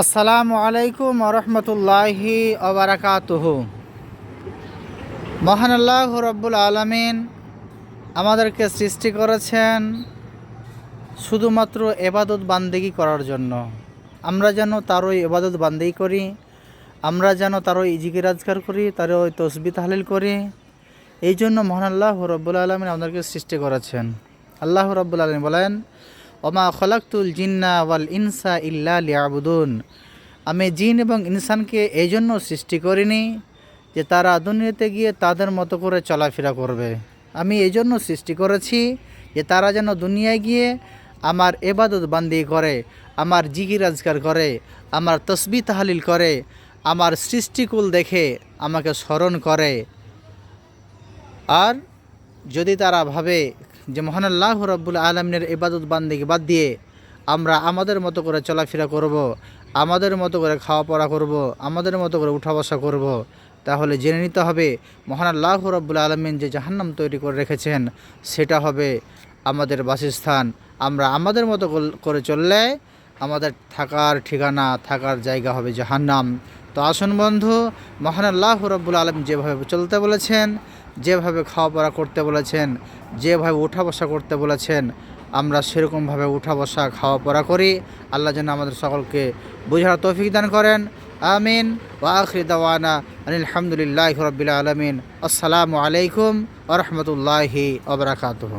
আসসালামু আলাইকুম ওরহমতুল্লাহি ওবারাকাতুহু। মহান আল্লাহ রব্বুল আলামিন আমাদেরকে সৃষ্টি করেছেন শুধুমাত্র এবাদত বান্দেগি করার জন্য। আমরা যেন তারই এবাদত বান্দেগি করি, আমরা যেন তারই জিকির আজকার করি, তারই তসবিহ তাহলিল করি। এই জন্য মহান আল্লাহ রব্বুল আলামিন আমাদেরকে সৃষ্টি করেছেন। আল্লাহ রব্বুল আলামিন বলেন, ওমা খলাকতুল জিন্না ওয়াল ইনসা ইল্লা লিয়াবুদুন। আমি জিন এবং ইনসানকে এই জন্য সৃষ্টি করিনি যে তারা দুনিয়াতে গিয়ে তাদের মতো করে চলাফেরা করবে। আমি এই জন্য সৃষ্টি করেছি যে তারা যেন দুনিয়ায় গিয়ে আমার এবাদত বান্দি করে, আমার জিকির আজকার করে, আমার তসবিহ তাহলিল করে, আমার সৃষ্টিকুল দেখে আমাকে স্মরণ করে। আর যদি তারা ভাবে যে মহান আল্লাহ রাব্বুল আলামিনের ইবাদত বান্দিকে বাদ দিয়ে আমরা আমাদের মতো করে চলাফেরা করব, আমাদের মতো করে খাওয়া পড়া করব, আমাদের মতো করে উঠা বসা করব, তাহলে জেনে নিতে হবে মহান আল্লাহ রাব্বুল আলামিন যে জাহান্নাম তৈরি করে রেখেছেন সেটা হবে আমাদের বাসস্থান। আমরা আমাদের মতো করে চললে আমাদের থাকার ঠিকানা, থাকার জায়গা হবে জাহান্নাম। তো আসুন বন্ধু, মহান আল্লাহ রাব্বুল আলামিন যেভাবে চলতে বলেছেন, যেভাবে খাওয়া পড়া করতে বলেছেন, যেভাবে উঠা বসা করতে বলেছেন, আমরা সেরকমভাবে উঠা বসা খাওয়া পড়া করি। আল্লাহ যেন আমাদের সকলকে বোঝার তৌফিক দান করেন। আমিন। ওয়া আখিরু দাওয়ানা আনিল হামদুলিল্লাহি রাব্বিল আলামিন। আসসালামু আলাইকুম ওয়া রাহমাতুল্লাহি ওয়া বারাকাতুহু।